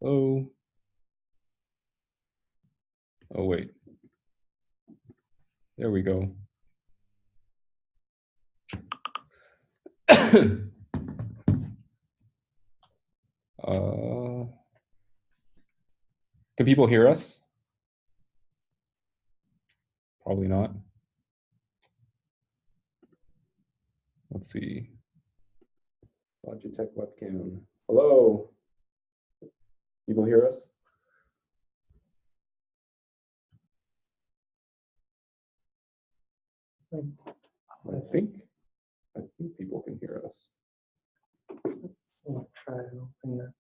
Hello. Oh, wait. There we go. Can people hear us? Probably not. Let's see. Logitech webcam. Hello. People hear us? I think people can hear us. I'll try to open that.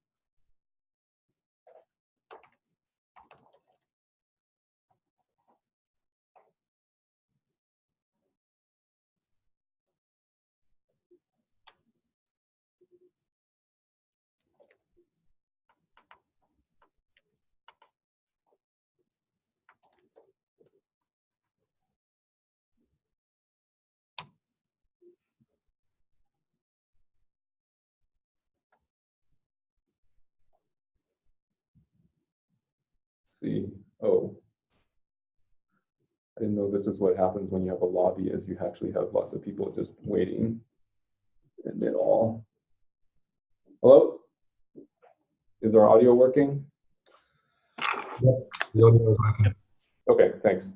See. Oh. I didn't know this is what happens when you have a lobby, is you actually have lots of people just waiting and it all. Hello? Is our audio working? Yep, the audio is working. Okay, thanks.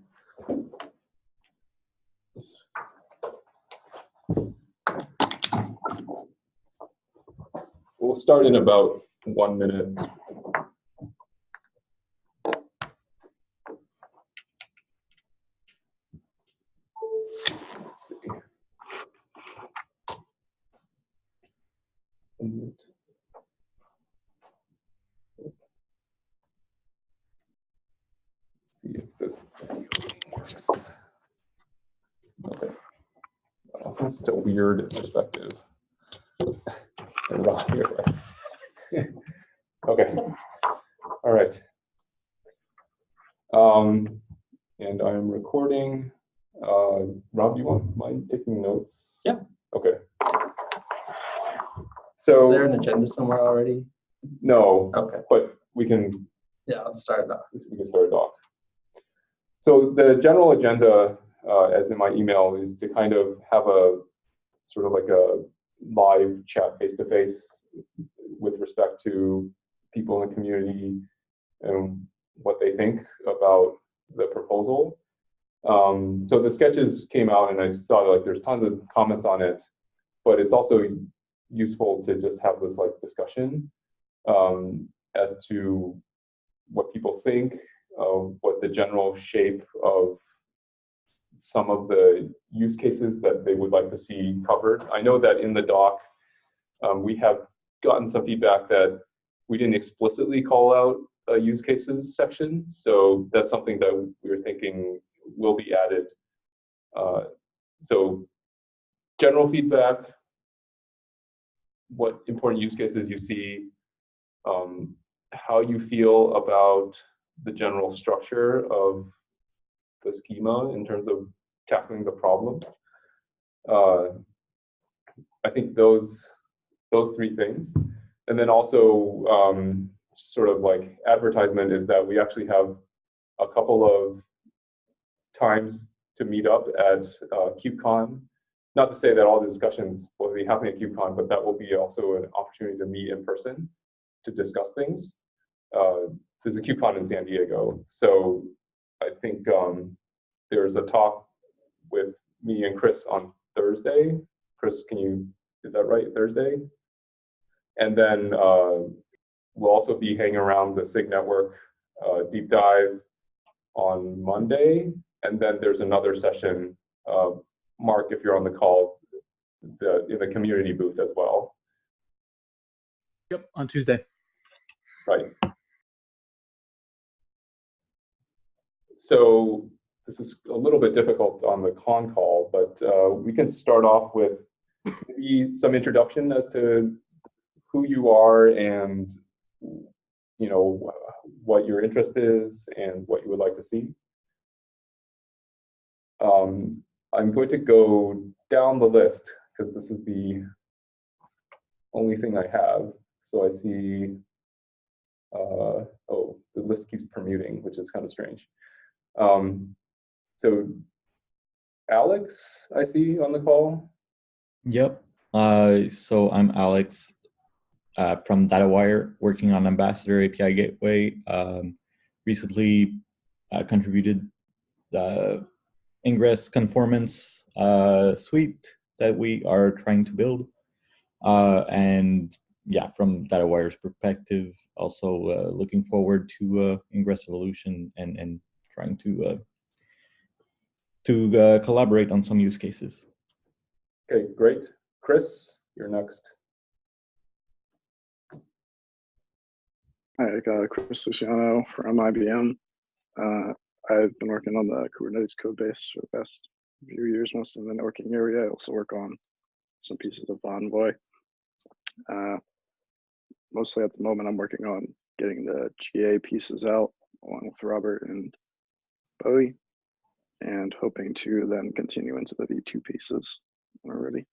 We'll start in about 1 minute. Let's see. 1 minute. See if this works. Okay. Oh, that's such a weird perspective. Okay. All right. And I'm recording. Rob, do you want mind taking notes? Yeah. Okay. So Is there an agenda somewhere already? No. Okay. But we can. Yeah, I'll start off. We can start it off. So the general agenda, as in my email, is to kind of have a sort of like a live chat face-to-face with respect to people in the community and what they think about the proposal. So the sketches came out and I saw like there's tons of comments on it, but it's also useful to just have this like discussion as to what people think, what the general shape of some of the use cases that they would like to see covered. I know that in the doc, we have gotten some feedback that we didn't explicitly call out a use cases section. So that's something that we're thinking will be added. So general feedback, what important use cases you see, how you feel about the general structure of the schema in terms of tackling the problem. I think those three things. And then also sort of like advertisement is that we actually have a couple of times to meet up at KubeCon. Not to say that all the discussions will be happening at KubeCon, but that will be also an opportunity to meet in person to discuss things. There's a KubeCon in San Diego. So I think there's a talk with me and Chris on Thursday. Chris, is that right, Thursday? And then we'll also be hanging around the SIG-NETWORK deep dive on Monday. And then there's another session, Mark, if you're on the call, in the community booth as well. Yep, on Tuesday. Right. So this is a little bit difficult on the con call, but we can start off with maybe some introduction as to who you are and what your interest is and what you would like to see. I'm going to go down the list because this is the only thing I have. So I see oh, the list keeps permuting, which is kind of strange. So Alex, I see on the call. Yep. So I'm Alex from DataWire, working on Ambassador API Gateway. Recently contributed the Ingress conformance suite that we are trying to build. And yeah, from DataWire's perspective, also looking forward to Ingress evolution and trying to collaborate on some use cases. Okay, great. Chris, you're next. Hi, Chris Luciano from IBM. I've been working on the Kubernetes code base for the past few years, most in the networking area. I also work on some pieces of Envoy. Mostly at the moment, I'm working on getting the GA pieces out along with Robert and Bowie, and hoping to then continue into the V2 pieces when we're ready.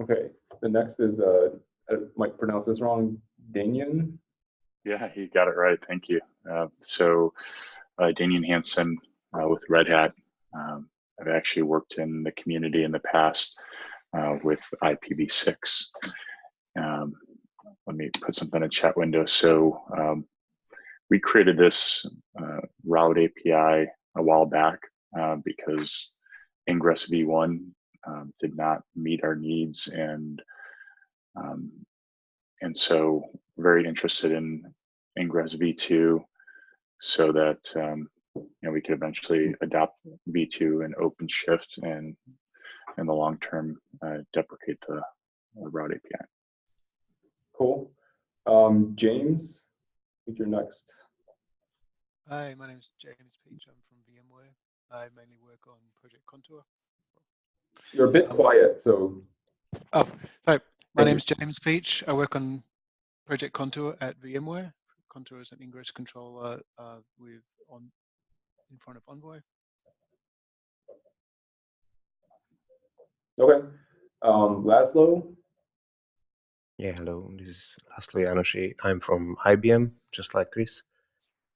Okay, the next is, I might pronounce this wrong, Danian. Yeah, you got it right. Thank you. Danian Hansen with Red Hat. I've actually worked in the community in the past with IPv6. Let me put something in a chat window. So we created this route API a while back because Ingress v1 did not meet our needs, and so very interested in Ingress v2 so that we could eventually adopt v2 and OpenShift, and in the long term deprecate the route API. Cool. James, I think you're next. Hi, my name is James Peach. I'm from VMware. I mainly work on Project Contour. You're a bit quiet, so. Oh, sorry. My name is James Peach. I work on Project Contour at VMware. Contour is an ingress controller in front of Envoy. Okay. Laszlo? Yeah, hello. This is Laszlo Jánosi. I'm from IBM, just like Chris.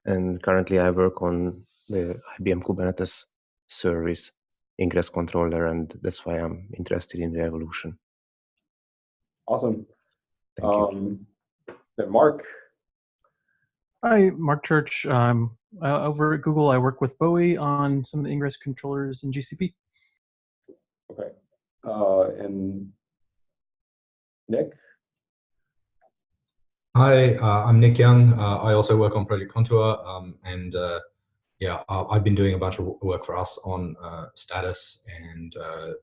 And currently I work on the IBM Kubernetes service ingress controller, and that's why I'm interested in the evolution. Awesome. Thank you. Then Mark? Hi, Mark Church. Over at Google, I work with Bowie on some of the ingress controllers in GCP. Okay. And Nick? Hi, I'm Nick Young. I also work on Project Contour, and yeah, I've been doing a bunch of work for us on status and our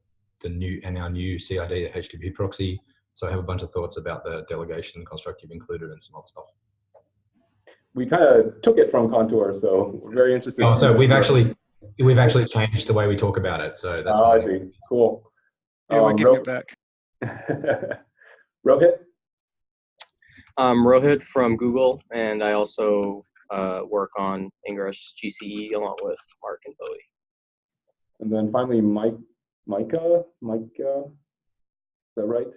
new CID HTTP proxy. So I have a bunch of thoughts about the delegation construct you've included and some other stuff. We kind of took it from Contour, so we're very interested. Oh, so we've actually changed the way we talk about it. So that's I see. Cool. Yeah, we're giving it back. Rohit? I'm Rohit from Google, and I also work on Ingress GCE along with Mark and Bowie. And then finally, Micah, is that right?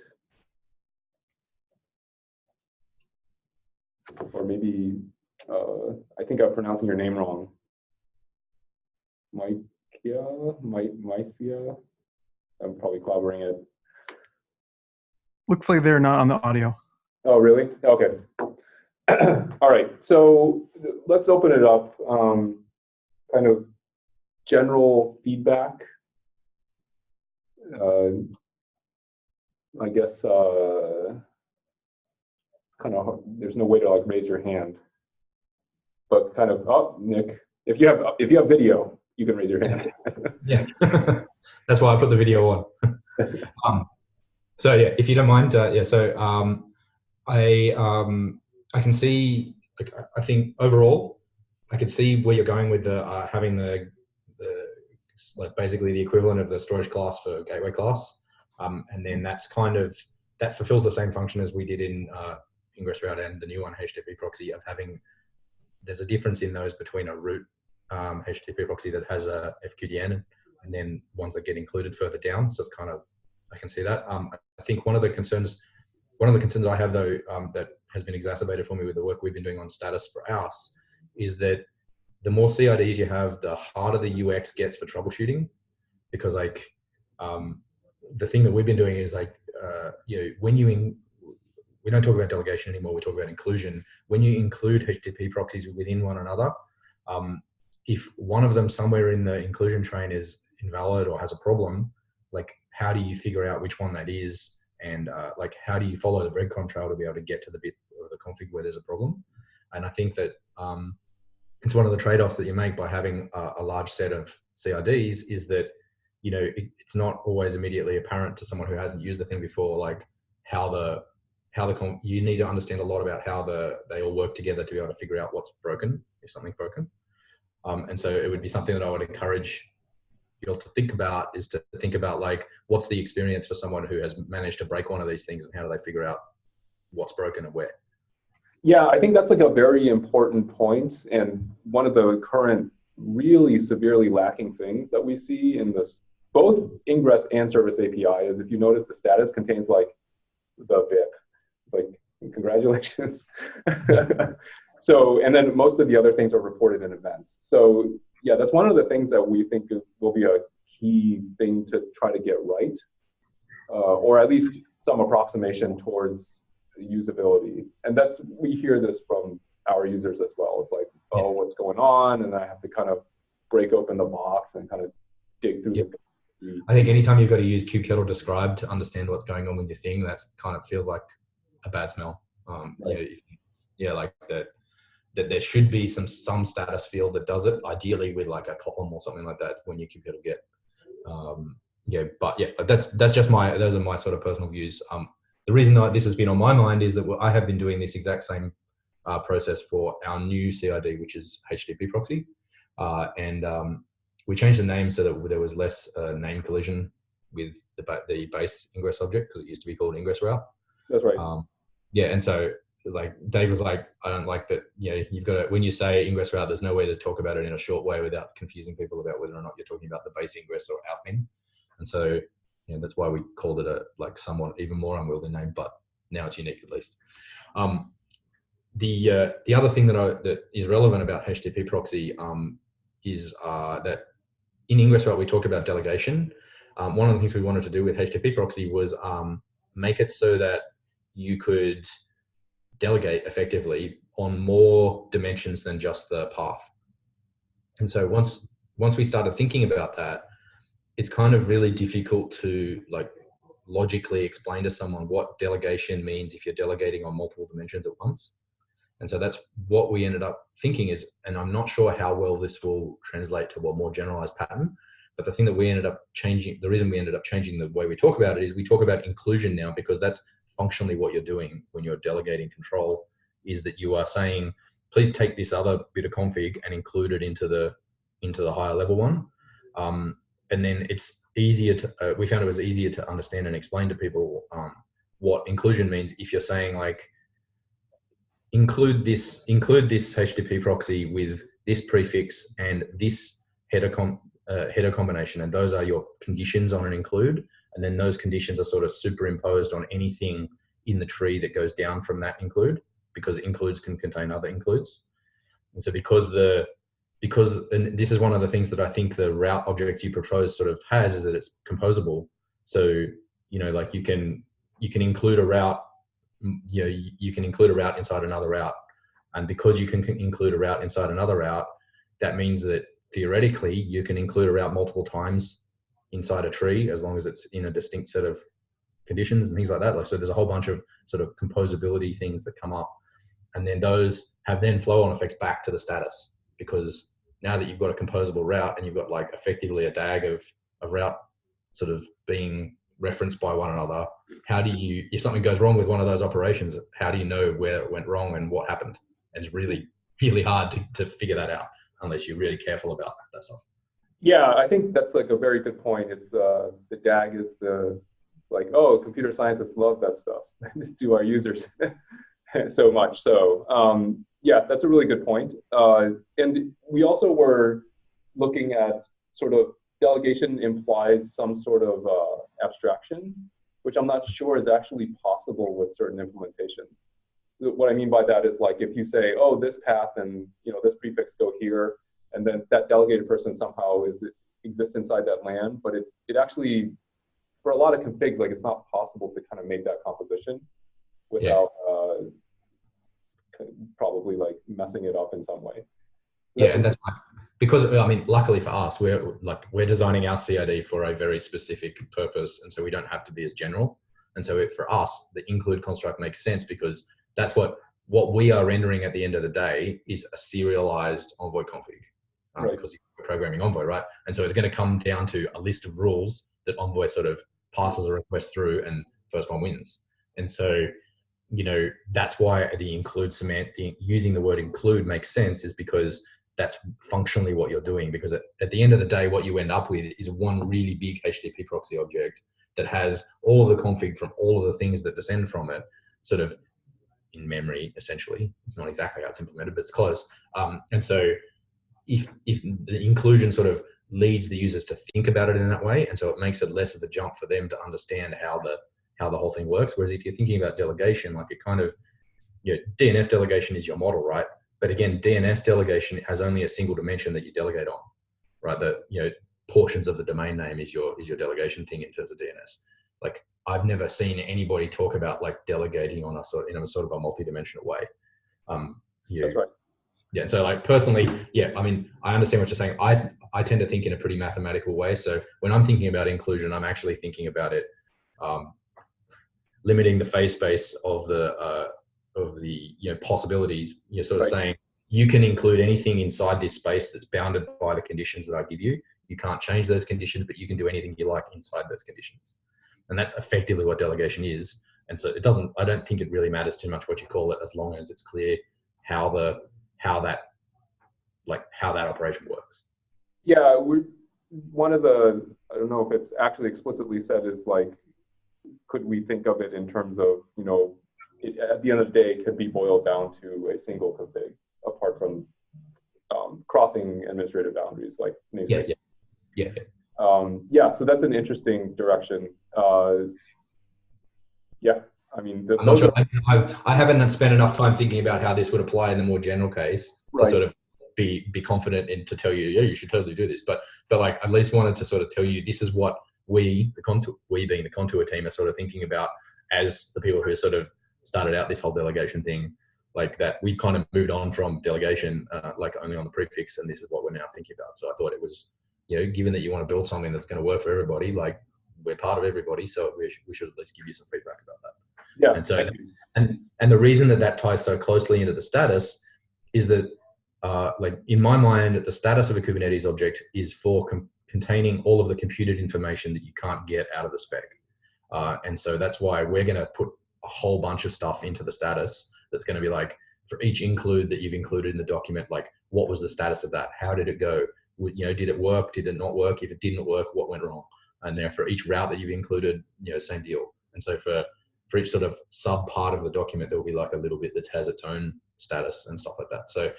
Or maybe, I think I'm pronouncing your name wrong. Mycia? I'm probably clobbering it. Looks like they're not on the audio. Oh, really? Okay. All right, so let's open it up. Kind of general feedback. I guess kind of there's no way to like raise your hand, but kind of, oh, Nick, if you have video, you can raise your hand. Yeah, that's why I put the video on. So yeah, if you don't mind, yeah. So I can see, like, I think overall, I can see where you're going with the having the like basically the equivalent of the storage class for gateway class, and then that fulfills the same function as we did in Ingress Route and the new one, HTTP proxy, of having, there's a difference in those between a root HTTP proxy that has a FQDN and then ones that get included further down. So it's kind of, I can see that. I think one of the concerns I have though, that has been exacerbated for me with the work we've been doing on status for us is that the more CIDs you have, the harder the UX gets for troubleshooting, because like the thing that we've been doing is like when we don't talk about delegation anymore, we talk about inclusion. When you include HTTP proxies within one another, if one of them somewhere in the inclusion train is invalid or has a problem, like how do you figure out which one that is, and like how do you follow the breadcrumb trail to be able to get to the bit of the config where there's a problem? And I think that it's one of the trade-offs that you make by having a large set of CIDs is that it's not always immediately apparent to someone who hasn't used the thing before, like you need to understand a lot about how they all work together to be able to figure out what's broken, if something's broken. And so it would be something that I would encourage you all to think about, is to think about like, what's the experience for someone who has managed to break one of these things, and how do they figure out what's broken and where? Yeah, I think that's like a very important point, and one of the current really severely lacking things that we see in this, both ingress and service API, is if you notice the status contains like the VIP. It's like, congratulations. So, and then most of the other things are reported in events. So yeah, that's one of the things that we think will be a key thing to try to get right, or at least some approximation towards usability. And we hear this from our users as well. It's like, oh, what's going on? And I have to kind of break open the box and kind of dig through the. I think anytime you've got to use kubectl describe to understand what's going on with your thing, that kind of feels like a bad smell. Right. Like that there should be some status field that does it, ideally with like a column or something like that when you kubectl get. But those are my sort of personal views. The reason this has been on my mind is that I have been doing this exact same process for our new CID, which is HTTP proxy, and we changed the name so that there was less name collision with the base ingress object, because it used to be called ingress route. That's right. And so like Dave was like, I don't like that. You've got to, when you say ingress route, there's no way to talk about it in a short way without confusing people about whether or not you're talking about the base ingress or outmin. And so that's why we called it a somewhat even more unwieldy name, but now it's unique at least. The other thing that is relevant about HTTP proxy is that in ingress route we talked about delegation. One of the things we wanted to do with HTTP proxy was make it so that you could delegate effectively on more dimensions than just the path. And so once we started thinking about that, it's kind of really difficult to like logically explain to someone what delegation means if you're delegating on multiple dimensions at once. And so that's what we ended up thinking is, and I'm not sure how well this will translate to a more generalized pattern, but the thing that we ended up changing, the reason we ended up changing the way we talk about it is we talk about inclusion now, because that's functionally what you're doing when you're delegating control, is that you are saying, please take this other bit of config and include it into the higher level one. And then it's easier to, we found it was easier to understand and explain to people what inclusion means if you're saying like, include this HTTP proxy with this prefix and this header combination, and those are your conditions on an include, and then those conditions are sort of superimposed on anything in the tree that goes down from that include, because includes can contain other includes. And so because and this is one of the things that I think the route object you propose sort of has, is that it's composable. So like you can include a route. You can include a route inside another route, and because you can include a route inside another route, that means that theoretically you can include a route multiple times inside a tree, as long as it's in a distinct set of conditions and things like that. So there's a whole bunch of sort of composability things that come up, and then those have then flow-on effects back to the status, because now that you've got a composable route and you've got like effectively a DAG of a route sort of being referenced by one another, how do you, if something goes wrong with one of those operations, how do you know where it went wrong and what happened? And it's really, really hard to figure that out unless you're really careful about that stuff. Yeah, I think that's like a very good point. It's the DAG is it's like, oh, computer scientists love that stuff. Do our users so much. So yeah, that's a really good point. And we also were looking at sort of delegation implies some sort of abstraction, which I'm not sure is actually possible with certain implementations. what I mean by that is like if you say, oh, this path and this prefix go here, and then that delegated person somehow exists inside that LAN, but it actually, for a lot of configs, like it's not possible to kind of make that composition without probably like messing it up in some way. Yeah, and that's because, I mean, luckily for us, we're designing our CID for a very specific purpose, and so we don't have to be as general. And so for us, the include construct makes sense because that's what we are rendering at the end of the day is a serialized Envoy config, Right. because you're programming Envoy, right? And so it's going to come down to a list of rules that Envoy sort of passes a request through, and first one wins. And so, that's why the include semantic, using the word include makes sense, is because that's functionally what you're doing. Because at the end of the day, what you end up with is one really big HTTP proxy object that has all of the config from all of the things that descend from it, sort of in memory, essentially. It's not exactly how it's implemented, but it's close. And so if the inclusion sort of leads the users to think about it in that way, and so it makes it less of a jump for them to understand how the whole thing works. Whereas if you're thinking about delegation, like it kind of, DNS delegation is your model, right? But again, DNS delegation has only a single dimension that you delegate on, right? That, portions of the domain name is your delegation thing in terms of DNS. Like I've never seen anybody talk about like delegating on in a sort of a multi-dimensional way. That's right. Yeah. So like personally, yeah, I mean, I understand what you're saying. I tend to think in a pretty mathematical way. So when I'm thinking about inclusion, I'm actually thinking about it, limiting the phase space of the possibilities. You're sort of saying you can include anything inside this space that's bounded by the conditions that I give you. You can't change those conditions, but you can do anything you like inside those conditions. And that's effectively what delegation is. And so I don't think it really matters too much what you call it, as long as it's clear how that operation works. Yeah, I don't know if it's actually explicitly said, is like, could we think of it in terms of, at the end of the day, it could be boiled down to a single config, apart from crossing administrative boundaries, like namespace. So that's an interesting direction. I mean, I'm not sure. I haven't spent enough time thinking about how this would apply in the more general case to sort of be confident and to tell you, yeah, you should totally do this. But like, at least wanted to sort of tell you, this is what we being the Contour team, are sort of thinking about as the people who sort of started out this whole delegation thing. Like that, we've kind of moved on from delegation, like only on the prefix, and this is what we're now thinking about. So I thought it was, given that you want to build something that's going to work for everybody, like we're part of everybody, so we should at least give you some feedback about that. Yeah. And so, and the reason that ties so closely into the status is that, like in my mind, the status of a Kubernetes object is for containing all of the computed information that you can't get out of the spec. And so that's why we're going to put a whole bunch of stuff into the status. That's going to be like, for each include that you've included in the document, like what was the status of that? How did it go? Did it work? Did it not work? If it didn't work, what went wrong? And then for each route that you've included, same deal. And so for each sort of sub part of the document, there'll be like a little bit that has its own status and stuff like that. So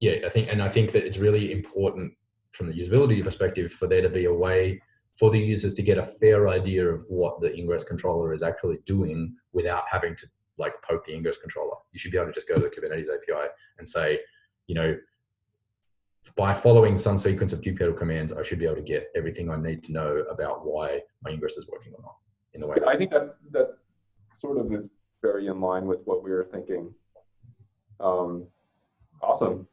yeah, I think that it's really important from the usability perspective for there to be a way for the users to get a fair idea of what the ingress controller is actually doing without having to like poke the ingress controller. You should be able to just go to the Kubernetes API and say, by following some sequence of kubectl commands, I should be able to get everything I need to know about why my ingress is working or not in the way. I think that sort of is very in line with what we were thinking. Awesome.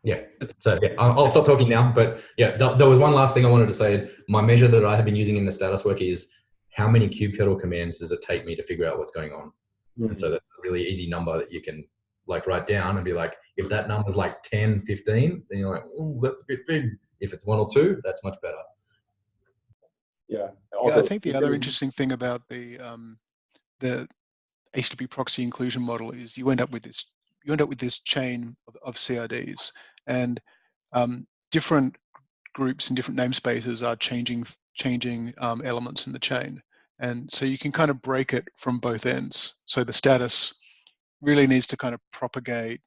Yeah, so yeah, I'll stop talking now. But yeah, there was one last thing I wanted to say. My measure that I have been using in the status work is how many kubectl commands does it take me to figure out what's going on? Mm-hmm. And so that's a really easy number that you can like write down and be like, if that number is like 10, 15, then you're like, oh, that's a bit big. If it's 1 or 2, that's much better. Yeah. Also, I think the other interesting thing about the HTTP proxy inclusion model is you end up with this chain of CIDs, and different groups and different namespaces are changing elements in the chain, and so you can kind of break it from both ends. So the status really needs to kind of propagate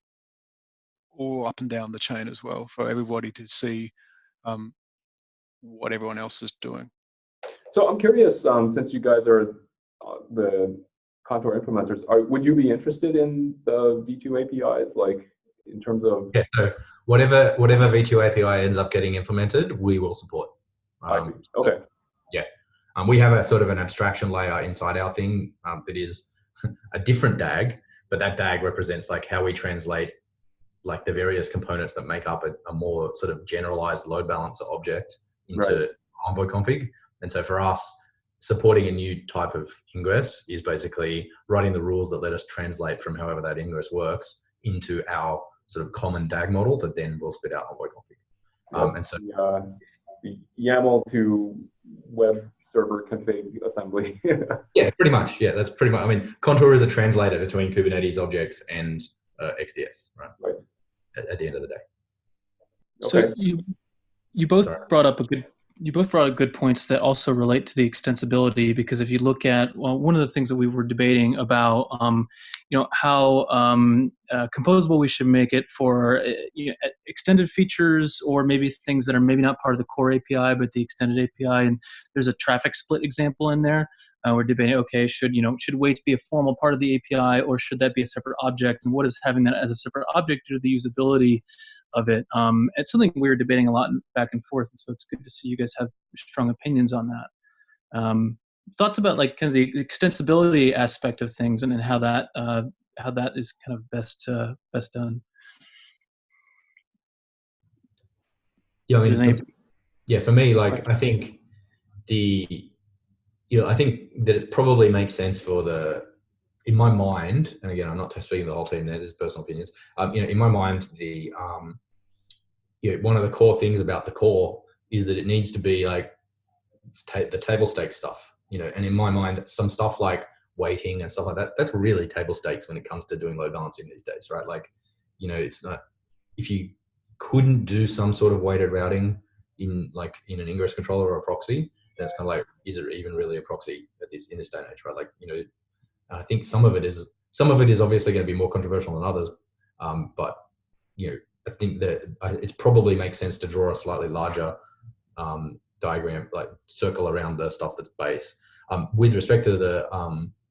all up and down the chain as well for everybody to see what everyone else is doing. So I'm curious, since you guys are the Contour implementers, would you be interested in the V2 APIs, like in terms of? Yeah, so whatever V2 API ends up getting implemented, we will support. I see. Okay. Yeah. We have a sort of an abstraction layer inside our thing that is a different DAG, but that DAG represents like how we translate like the various components that make up a more sort of generalized load balancer object into Envoy config. And so for us, supporting a new type of ingress is basically writing the rules that let us translate from however that ingress works into our sort of common DAG model that then will spit out Envoy config. And so the YAML to web server config assembly. Yeah, pretty much. Yeah, that's pretty much. I mean, Contour is a translator between Kubernetes objects and XDS, right? Right. At the end of the day. Okay. So you both brought up good points that also relate to the extensibility, because if you look at, well, one of the things that we were debating about, how composable we should make it for extended features, or maybe things that are maybe not part of the core API but the extended API. And there's a traffic split example in there. We're debating, okay, should weights be a formal part of the API, or should that be a separate object? And what does having that as a separate object do to the usability of it? It's something we were debating a lot back and forth, and so it's good to see you guys have strong opinions on that. Thoughts about like kind of the extensibility aspect of things, and how that is kind of best done. Yeah, I mean, for me, like I think I think that it probably makes sense for in my mind, and again, I'm not speaking to the whole team there, there's personal opinions. In my mind, one of the core things about the core is that it needs to be like the table stakes stuff, and in my mind, some stuff like weighting and stuff like that, that's really table stakes when it comes to doing load balancing these days, right? Like, it's not, if you couldn't do some sort of weighted routing in an ingress controller or a proxy, then it's kind of like, is it even really a proxy in this day and age, right? Like, I think some of it is obviously going to be more controversial than others, but I think that it probably makes sense to draw a slightly larger diagram, like circle around the stuff that's base. With respect to the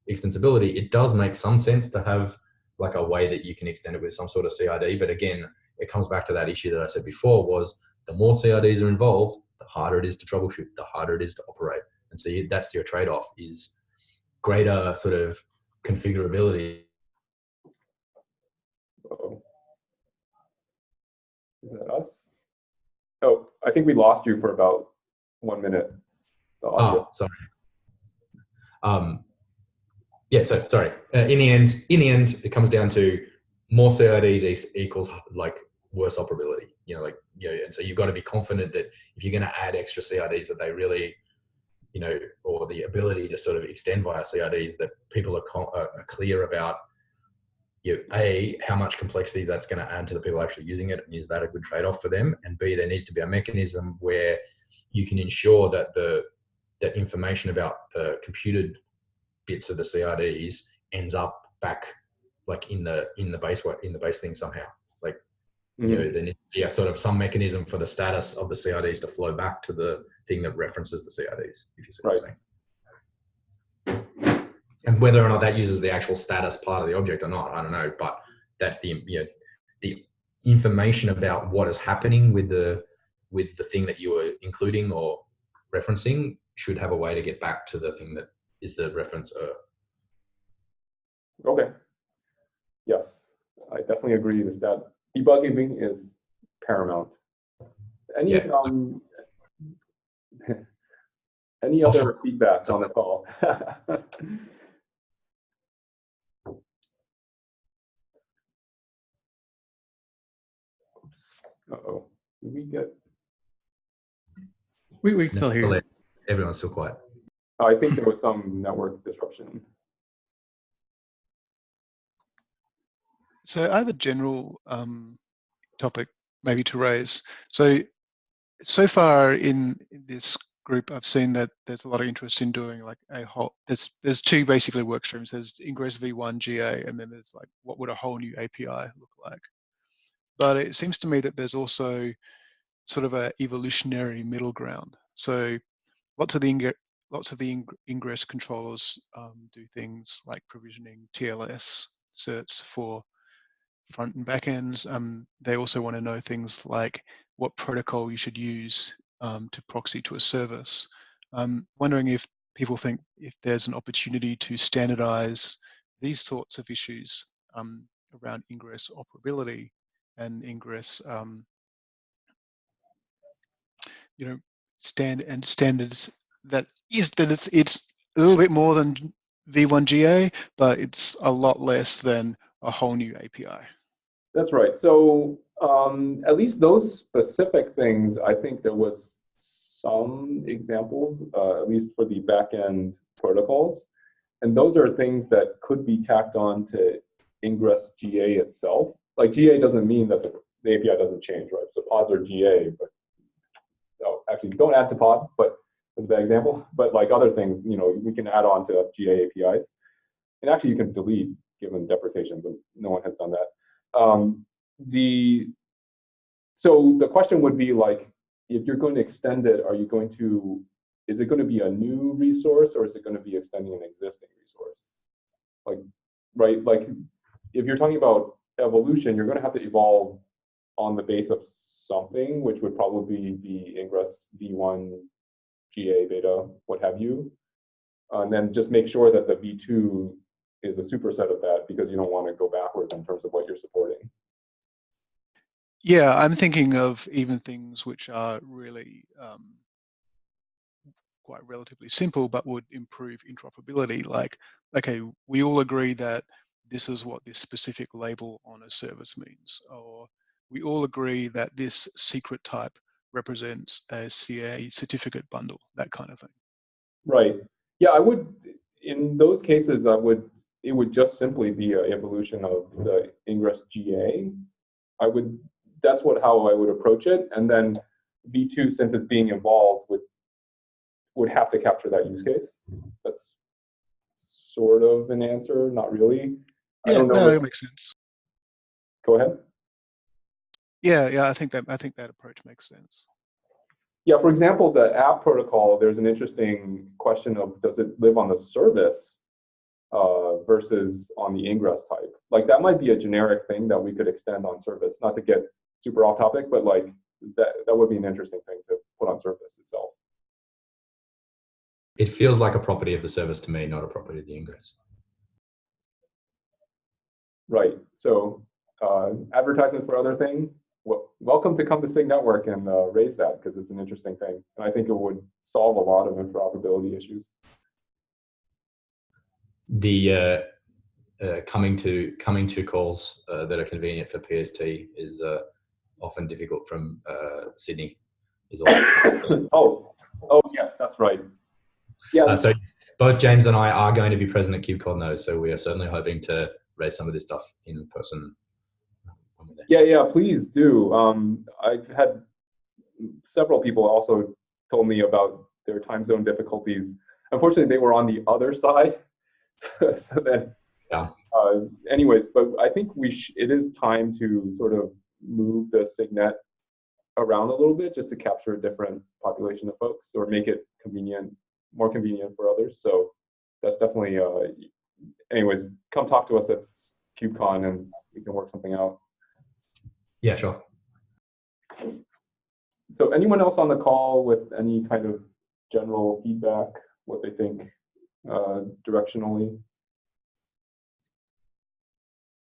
extensibility, it does make some sense to have like a way that you can extend it with some sort of CRD, but again, it comes back to that issue that I said before, was the more CRDs are involved, the harder it is to troubleshoot, the harder it is to operate. And so that's your trade-off, is greater sort of configurability. Uh-oh. Is that us? Oh, I think we lost you for about 1 minute. Oh, sorry. Yeah, so sorry. In the end, it comes down to more CRDs equals like worse operability. And so you've got to be confident that if you're going to add extra CRDs, that they really, or the ability to sort of extend via CRDs, that people are clear about, how much complexity that's going to add to the people actually using it, and is that a good trade-off for them? And B, there needs to be a mechanism where you can ensure that that information about the computed bits of the CRDs ends up back like in the base thing somehow. Like, there needs to be sort of some mechanism for the status of the CRDs to flow back to the thing that references the CRDs, if you see what I'm saying. And whether or not that uses the actual status part of the object or not, I don't know. But that's the information about what is happening with the thing that you are including or referencing should have a way to get back to the thing that is the referencer. Okay. Yes, I definitely agree with that. Debugging is paramount. Any other feedback on the call? Oops. Uh-oh. Did we get? We can still hear you. Everyone's still quiet. I think there was some network disruption. So I have a general topic maybe to raise. So far in this group, I've seen that there's a lot of interest in doing like a whole, there's two basically work streams. There's Ingress V1 GA, and then there's like, what would a whole new API look like? But it seems to me that there's also sort of a evolutionary middle ground. So lots of the lots of the ingress controllers do things like provisioning TLS certs for front and back ends. They also want to know things like what protocol you should use to proxy to a service. Wondering if people think if there's an opportunity to standardize these sorts of issues around ingress operability and ingress, standards that it's a little bit more than V1GA, but it's a lot less than a whole new API. That's right. So at least those specific things, I think there was some examples, at least for the backend protocols. And those are things that could be tacked on to Ingress GA itself. Like GA doesn't mean that the API doesn't change, right? So pods are GA, but actually don't add to pod, but that's a bad example. But like other things, we can add on to GA APIs. And actually you can delete given deprecation, but no one has done that. So the question would be like, if you're going to extend it, is it going to be a new resource or is it going to be extending an existing resource? Like, right, like if you're talking about evolution, you're going to have to evolve on the base of something, which would probably be Ingress V1, GA, beta, what have you. And then just make sure that the V2 is a superset of that because you don't want to go backwards in terms of what you're supporting. Yeah, I'm thinking of even things which are really quite relatively simple, but would improve interoperability. Like, okay, we all agree that this is what this specific label on a service means, or we all agree that this secret type represents a CA certificate bundle, that kind of thing. Right. Yeah, in those cases, it would just simply be an evolution of the Ingress GA. That's how I would approach it. And then V2, since it's being involved, would have to capture that use case. That's sort of an answer, not really. Yeah, I don't know. That makes sense. Go ahead. Yeah, I think that approach makes sense. Yeah, for example, the app protocol, there's an interesting question of does it live on the service versus on the ingress type? Like that might be a generic thing that we could extend on service, not to get super off topic, but like that would be an interesting thing to put on service itself. It feels like a property of the service to me, not a property of the ingress. Right. So advertisement for other thing. Welcome to come to SIG-NETWORK and raise that because it's an interesting thing. And I think it would solve a lot of interoperability issues. The coming to calls that are convenient for PST is often difficult from Sydney. Is also oh yes, that's right. Yeah. So both James and I are going to be present at KubeCon though, so we are certainly hoping to raise some of this stuff in person. Yeah, please do. I've had several people also told me about their time zone difficulties. Unfortunately, they were on the other side. So then, yeah. Anyways, but I think it is time to sort of move the SIG-Net around a little bit just to capture a different population of folks or make it more convenient for others. So that's definitely, anyways, come talk to us at KubeCon and we can work something out. Yeah, sure. So anyone else on the call with any kind of general feedback, what they think directionally?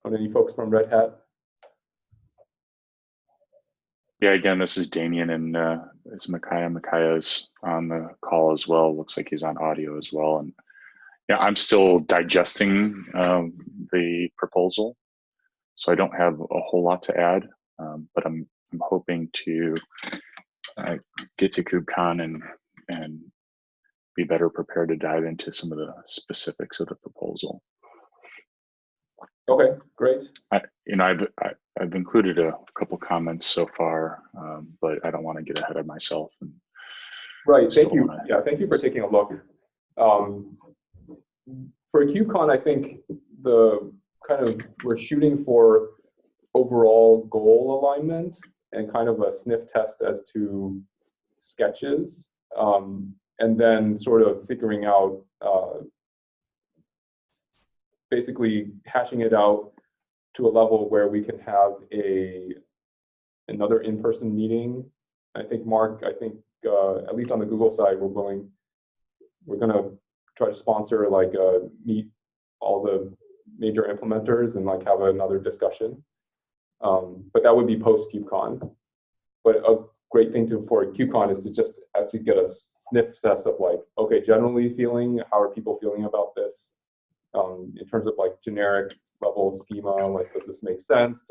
On any folks from Red Hat? Yeah, again, this is Damien, and it's Micaiah. Micaiah's on the call as well. Looks like he's on audio as well. And yeah, I'm still digesting the proposal, so I don't have a whole lot to add. But I'm hoping to get to KubeCon and be better prepared to dive into some of the specifics of the proposal. Okay, great. I've included a couple comments so far, but I don't want to get ahead of myself. Right. Thank you. Yeah, thank you for taking a look. For KubeCon, I think we're shooting for overall goal alignment and kind of a sniff test as to sketches. and then sort of figuring out, basically hashing it out to a level where we can have another in-person meeting. I think Mark, at least on the Google side, we're gonna try to sponsor, like, meet all the major implementers and like have another discussion. But that would be post KubeCon. But a great thing for KubeCon is to just actually get a sniff test of like, okay, generally how are people feeling about this? In terms of like generic level schema, like, does this make sense?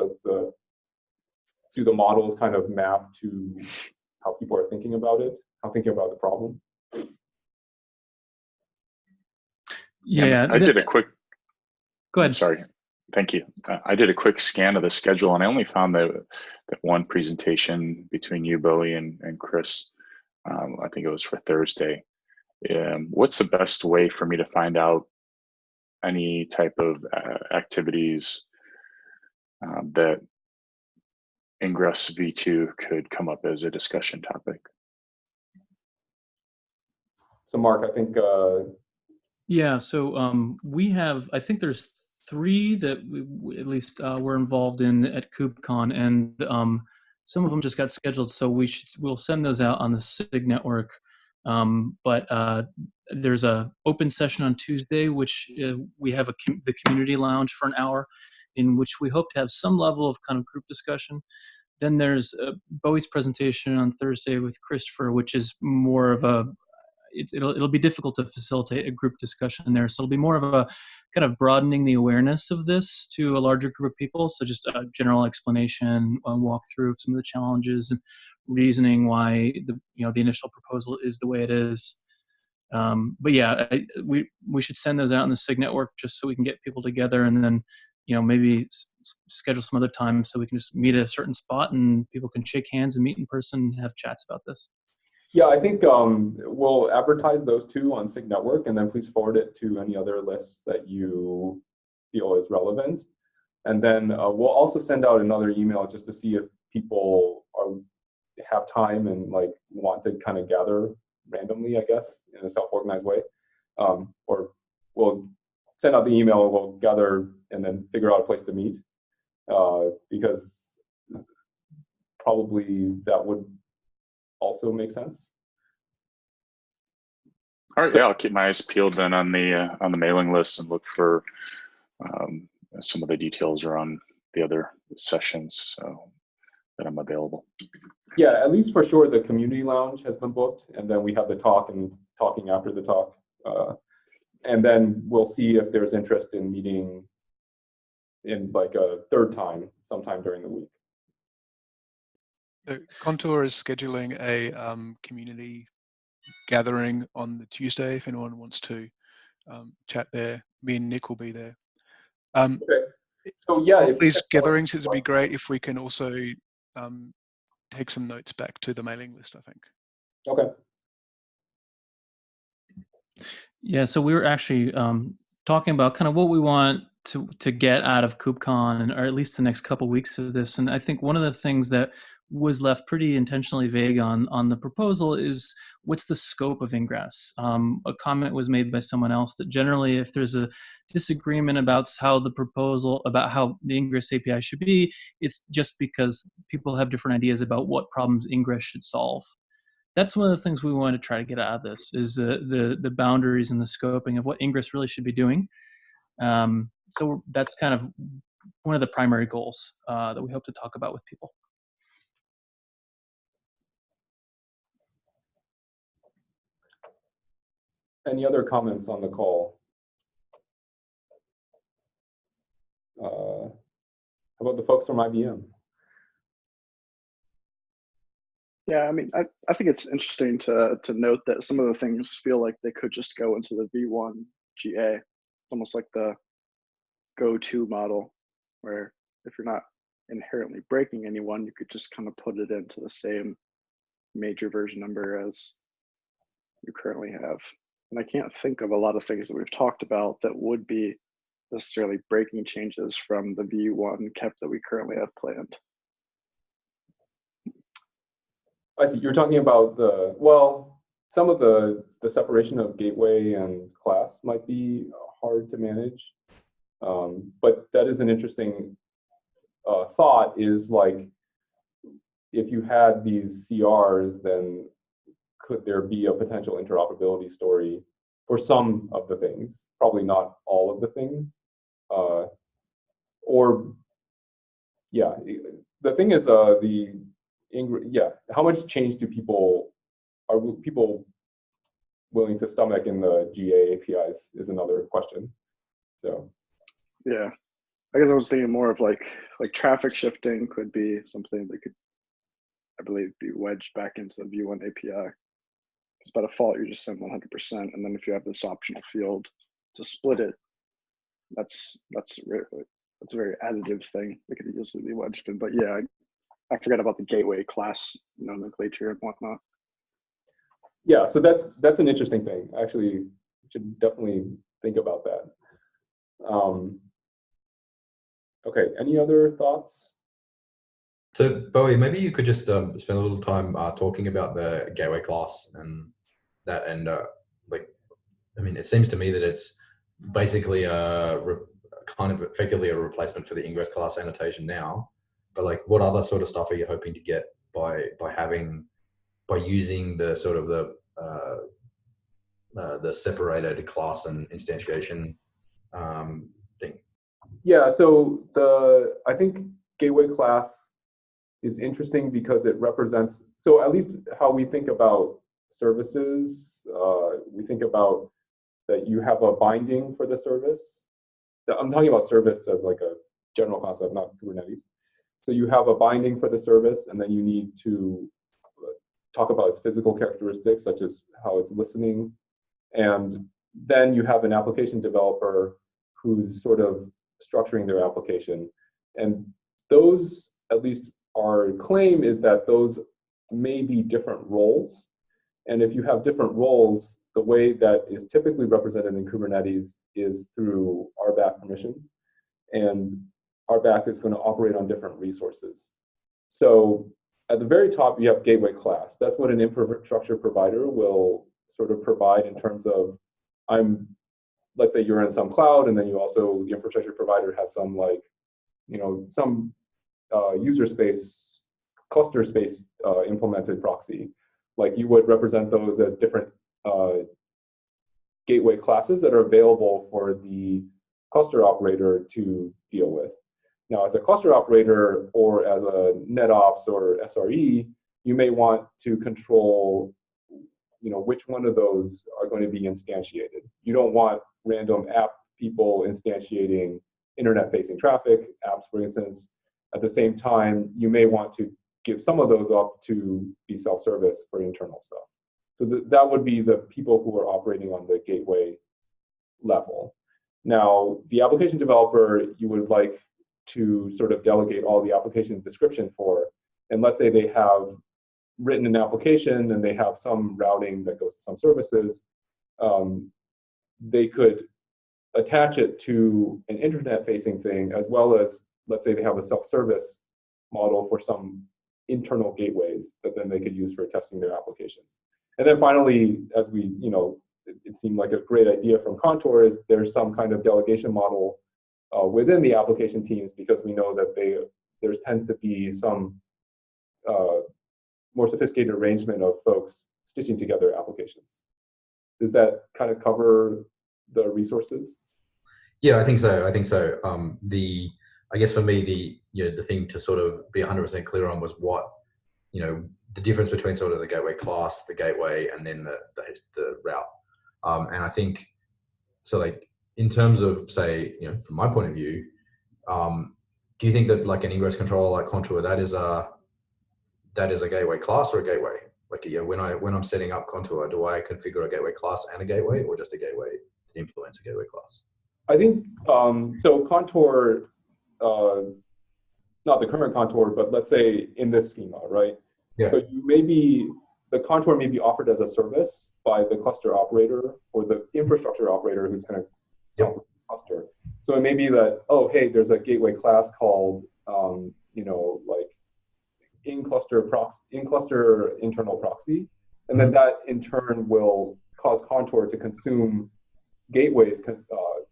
Do the models kind of map to how people are thinking about it, thinking about the problem? Yeah, I did a quick. Go ahead. Sorry. Thank you. I did a quick scan of the schedule, and I only found that one presentation between you, Bowie, and Chris. I think it was for Thursday. What's the best way for me to find out any type of activities that Ingress v2 could come up as a discussion topic? So Mark, I think. Yeah, so we have, I think there's 3 that at least we're involved in at KubeCon, and some of them just got scheduled, so we'll send those out on the SIG-NETWORK. But there's a open session on Tuesday, which we have the community lounge for an hour, in which we hope to have some level of kind of group discussion. Then there's Bowie's presentation on Thursday with Christopher, which is more of it'll be difficult to facilitate a group discussion there. So it'll be more of a kind of broadening the awareness of this to a larger group of people. So just a general explanation, a walkthrough of some of the challenges and reasoning why the initial proposal is the way it is. But yeah, we should send those out in the SIG-NETWORK just so we can get people together, and then maybe schedule some other time so we can just meet at a certain spot and people can shake hands and meet in person and have chats about this. Yeah, I think we'll advertise those 2 on SIG-NETWORK, and then please forward it to any other lists that you feel is relevant. And then we'll also send out another email just to see if people have time and like want to kind of gather randomly, I guess, in a self-organized way. Or we'll send out the email, we'll gather and then figure out a place to meet, because probably that would also make sense. All right, yeah, I'll keep my eyes peeled then on the mailing list and look for some of the details around the other sessions so that I'm available. Yeah, at least for sure the community lounge has been booked, and then we have the talk and talking after the talk. And then we'll see if there's interest in meeting in like a third time sometime during the week. Contour is scheduling a community gathering on the Tuesday if anyone wants to chat there. Me and Nick will be there. Okay. So yeah, these gatherings, it would be great if we can also take some notes back to the mailing list, I think. Okay. Yeah, so we were actually talking about kind of what we want to get out of KubeCon, or at least the next couple weeks of this. And I think one of the things that was left pretty intentionally vague on the proposal is what's the scope of Ingress. A comment was made by someone else that generally if there's a disagreement about how the Ingress API should be, it's just because people have different ideas about what problems Ingress should solve. That's one of the things we want to try to get out of this is the boundaries and the scoping of what Ingress really should be doing. So that's kind of one of the primary goals that we hope to talk about with people. Any other comments on the call? How about the folks from IBM? Yeah, I mean, I think it's interesting to note that some of the things feel like they could just go into the V1 GA. It's almost like the go-to model, where if you're not inherently breaking anyone, you could just kind of put it into the same major version number as you currently have. And I can't think of a lot of things that we've talked about that would be necessarily breaking changes from the V1 KEP that we currently have planned. I see. You're talking about the, well, some of the separation of gateway and class might be hard to manage. But that is an interesting thought, is like, if you had these CRs, then could there be a potential interoperability story for some of the things, probably not all of the things. Or, yeah, the thing is, how much change are people willing to stomach in the GA APIs is another question. So, yeah, I guess I was thinking more of like traffic shifting could be something that could, I believe, be wedged back into the Vue1 API. Because by default, you just send 100%, and then if you have this optional field to split it, that's a very additive thing that could easily be wedged in. But yeah, I forgot about the gateway class nomenclature and whatnot. yeah, so that's an interesting thing. Actually, you should definitely think about that. Okay, any other thoughts? So Bowie, maybe you could just spend a little time talking about the gateway class and that, and like, I mean, it seems to me that it's basically kind of effectively a replacement for the ingress class annotation now. But like, what other sort of stuff are you hoping to get by using the sort of the separated class and instantiation thing? Yeah, so I think gateway class is interesting because it represents, so at least how we think about services, we think about that you have a binding for the service. I'm talking about service as like a general concept, not Kubernetes. So you have a binding for the service, and then you need to talk about its physical characteristics, such as how it's listening. And then you have an application developer who's sort of structuring their application. And those, at least our claim is that those may be different roles. And if you have different roles, the way that is typically represented in Kubernetes is through RBAC permissions. And RBAC is going to operate on different resources. So at the very top, you have gateway class. That's what an infrastructure provider will sort of provide in terms of, let's say you're in some cloud, and then you also, the infrastructure provider has some like, some user space, cluster space implemented proxy. Like you would represent those as different gateway classes that are available for the cluster operator to deal with. Now, as a cluster operator or as a NetOps or SRE, you may want to control, which one of those are going to be instantiated. You don't want random app people instantiating internet-facing traffic apps, for instance. At the same time, you may want to give some of those up to be self-service for internal stuff. So that would be the people who are operating on the gateway level. Now, the application developer, you would like to sort of delegate all the application description for. And let's say they have written an application and they have some routing that goes to some services. They could attach it to an internet-facing thing, as well as, let's say they have a self-service model for some internal gateways that then they could use for testing their applications. And then finally, as we, it seemed like a great idea from Contour, is there's some kind of delegation model within the application teams, because we know that there tends to be some more sophisticated arrangement of folks stitching together applications. Does that kind of cover the resources? Yeah, I think so. I guess for me, the thing to sort of be 100% clear on was what, the difference between sort of the gateway class, the gateway, and then the route. And I think, so like, in terms of, say, from my point of view, do you think that like an ingress controller like Contour, that is a gateway class or a gateway? Like, when I'm setting up Contour, do I configure a gateway class and a gateway, or just a gateway that implements a gateway class? I think, so Contour, not the current Contour, but let's say in this schema, right? Yeah. So the Contour may be offered as a service by the cluster operator or the infrastructure operator who's going to operate the cluster. So it may be that, oh, hey, there's a gateway class called, like in-cluster internal proxy And then that in turn will cause Contour to consume gateways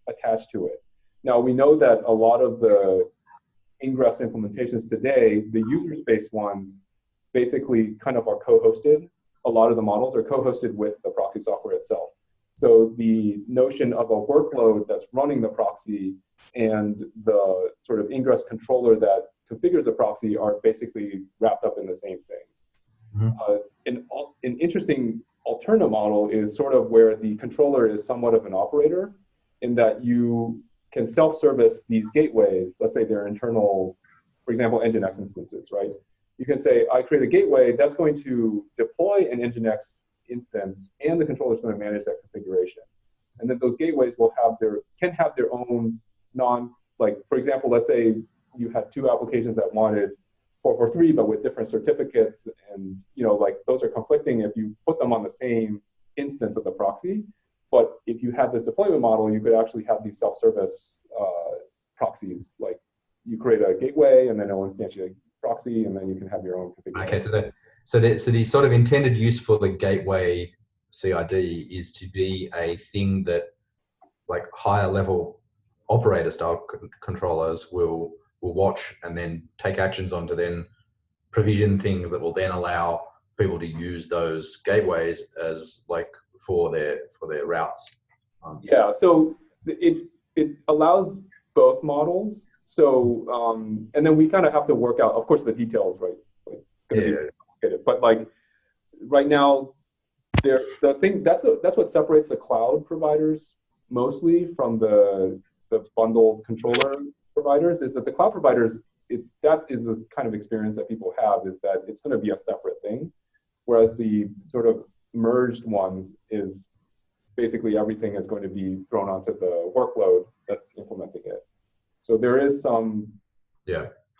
attached to it. Now we know that a lot of the Ingress implementations today, the user space ones, basically kind of are co-hosted. A lot of the models are co-hosted with the proxy software itself. So the notion of a workload that's running the proxy and the sort of Ingress controller that configures the proxy are basically wrapped up in the same thing. An interesting alternate model is sort of where the controller is somewhat of an operator in that you can self-service these gateways. Let's say they're internal, for example, Nginx instances, right? You can say, I create a gateway that's going to deploy an Nginx instance, and the controller is going to manage that configuration. And then those gateways will can have their own for example, let's say you had two applications that wanted 443, but with different certificates, and those are conflicting if you put them on the same instance of the proxy. But if you had this deployment model, you could actually have these self-service proxies. Like you create a gateway, and then it'll instantiate a proxy, and then you can have your own configuration. Okay, so the sort of intended use for the gateway CID is to be a thing that like higher level operator style controllers will watch and then take actions on to then provision things that will then allow people to use those gateways as like for their routes. Yeah, so it allows both models. So and then we kind of have to work out, of course, the details, right? Like, but like right now, that's what separates the cloud providers mostly from the bundled controller providers, is that the cloud providers, that is the kind of experience that people have, is that it's going to be a separate thing, whereas the sort of merged ones is basically everything is going to be thrown onto the workload that's implementing it. So there is some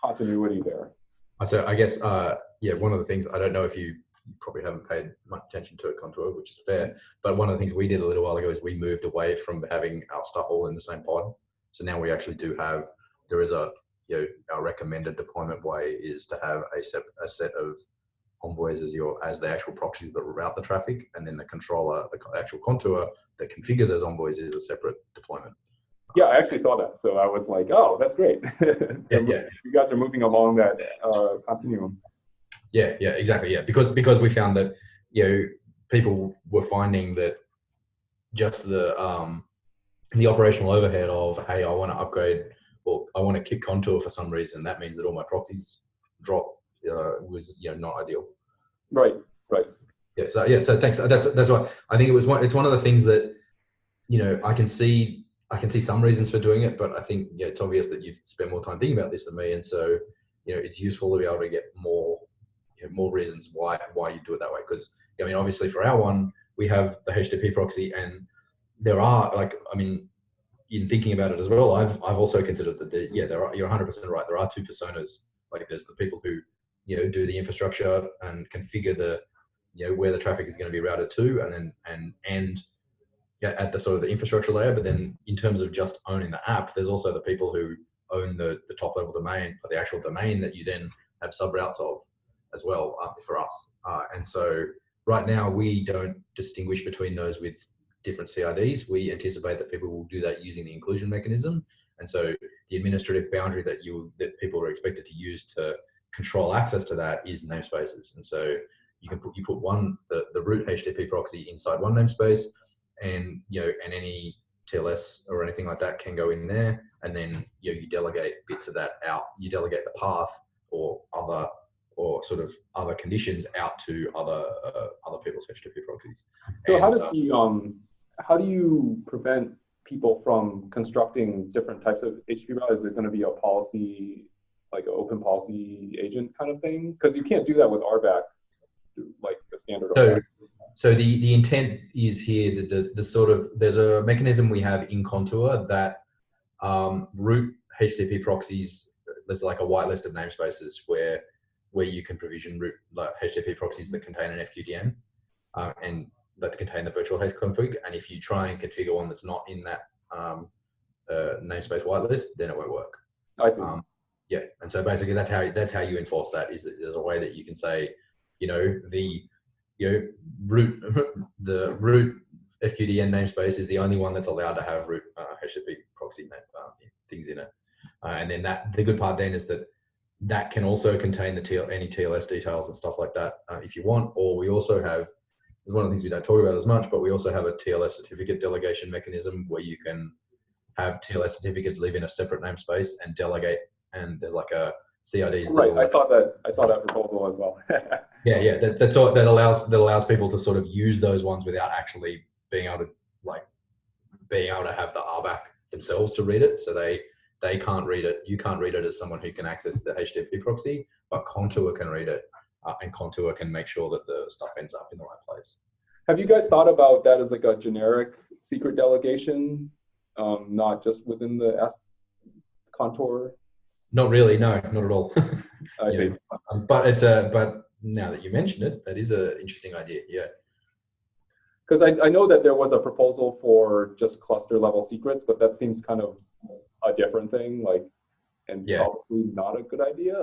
continuity there. So I guess, one of the things, I don't know if you probably haven't paid much attention to it, Contour, which is fair, but one of the things we did a little while ago is we moved away from having our stuff all in the same pod. So now we actually do have, there is our recommended deployment way is to have a set of envoys as the actual proxies that route the traffic, and then the controller, the actual Contour that configures those envoys is a separate deployment. Yeah, I actually saw that. So I was like, oh, that's great. You guys are moving along that continuum. Yeah, exactly. Yeah, because we found that people were finding that just the operational overhead of, hey, I want to upgrade, or I want to kick Contour for some reason. That means that all my proxies drop. Was not ideal. Right. Yeah. So thanks. That's why I think it's one of the things that I can see some reasons for doing it, but I think it's obvious that you've spent more time thinking about this than me, and so it's useful to be able to get more reasons why you do it that way. Because obviously for our one we have the HTTP proxy, and there are in thinking about it as well, I've also considered that you're 100% right. There are two personas. Like there's the people who do the infrastructure and configure the where the traffic is going to be routed to, and at the sort of the infrastructure layer. But then in terms of just owning the app, there's also the people who own the top level domain, or the actual domain that you then have sub routes of as well for us. And so right now we don't distinguish between those with different CIDs. We anticipate that people will do that using the inclusion mechanism. And so the administrative boundary that people are expected to use to control access to that is namespaces. And so you put the root HTTP proxy inside one namespace, and and any TLS or anything like that can go in there, and then you delegate bits of that out. You delegate the path or sort of other conditions out to other people's HTTP proxies. So how do you prevent people from constructing different types of HTTP routes? Is it going to be a policy, like an open policy agent kind of thing? Because you can't do that with RBAC, like the standard RBAC. So the intent is here that the sort of, there's a mechanism we have in Contour that root HTTP proxies, there's like a whitelist of namespaces where you can provision root HTTP proxies that contain an FQDN and that contain the virtual host config. And if you try and configure one that's not in that namespace whitelist, then it won't work. I see. And so basically that's how you enforce that, is that there's a way that you can say, root the root FQDN namespace is the only one that's allowed to have root HTTP proxy things in it. And then the good part then is that can also contain any TLS details and stuff like that if you want. Or we also have, it's one of the things we don't talk about as much, but we also have a TLS certificate delegation mechanism where you can have TLS certificates live in a separate namespace and delegate. And there's like a CID's. Right, I saw that proposal as well. Yeah, that allows people to sort of use those ones without actually being able to have the RBAC themselves to read it. So they can't read it. You can't read it as someone who can access the HTTP proxy, but Contour can read it, and Contour can make sure that the stuff ends up in the right place. Have you guys thought about that as like a generic secret delegation, not just within the Contour? Not really, no, not at all. I see. But now that you mention it, that is an interesting idea. Yeah. Because I know that there was a proposal for just cluster level secrets, but that seems kind of a different thing, and probably not a good idea.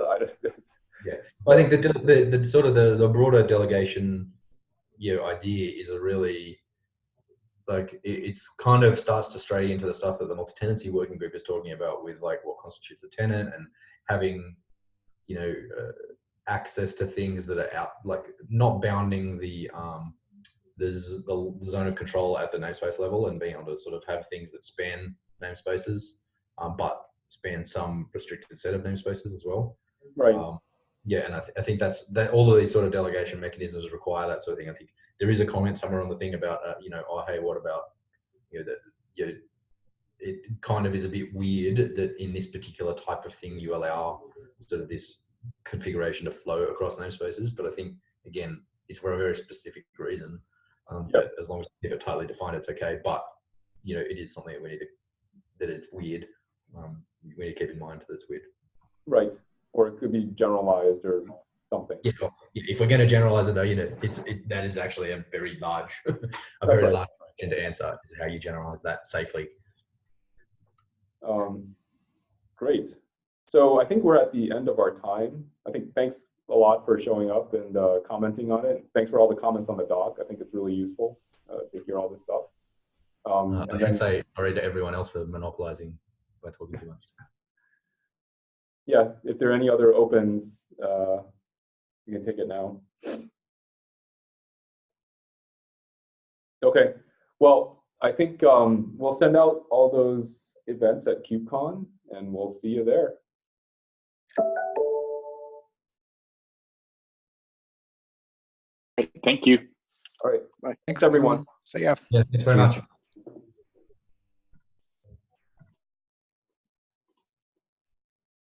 I think the sort of the broader delegation idea is a really it's kind of starts to stray into the stuff that the multi-tenancy working group is talking about with what constitutes a tenant and having access to things that are out, not bounding the zone of control at the namespace level and being able to sort of have things that span namespaces, but span some restricted set of namespaces as well. Right. And I think that all of these sort of delegation mechanisms require that sort of thing. I think there is a comment somewhere on the thing about, oh, hey, what about, it kind of is a bit weird that in this particular type of thing you allow sort of this configuration to flow across namespaces. But I think, again, it's for a very specific reason. That as long as you keep it tightly defined, it's okay. But, it is something that that it's weird. We need to keep in mind that it's weird. Right. Or it could be generalized or something. Yeah, if we're going to generalize it, though, that is actually a very large, large question to answer. Is how you generalize that safely. Great. So I think we're at the end of our time. I think thanks a lot for showing up and commenting on it. Thanks for all the comments on the doc. I think it's really useful to hear all this stuff. I should say sorry to everyone else for monopolizing by talking too much. Yeah, if there are any other opens, you can take it now. Okay, well, I think we'll send out all those events at KubeCon, and we'll see you there. Thank you. All right, Bye. thanks everyone. See ya. Yeah, thanks very much.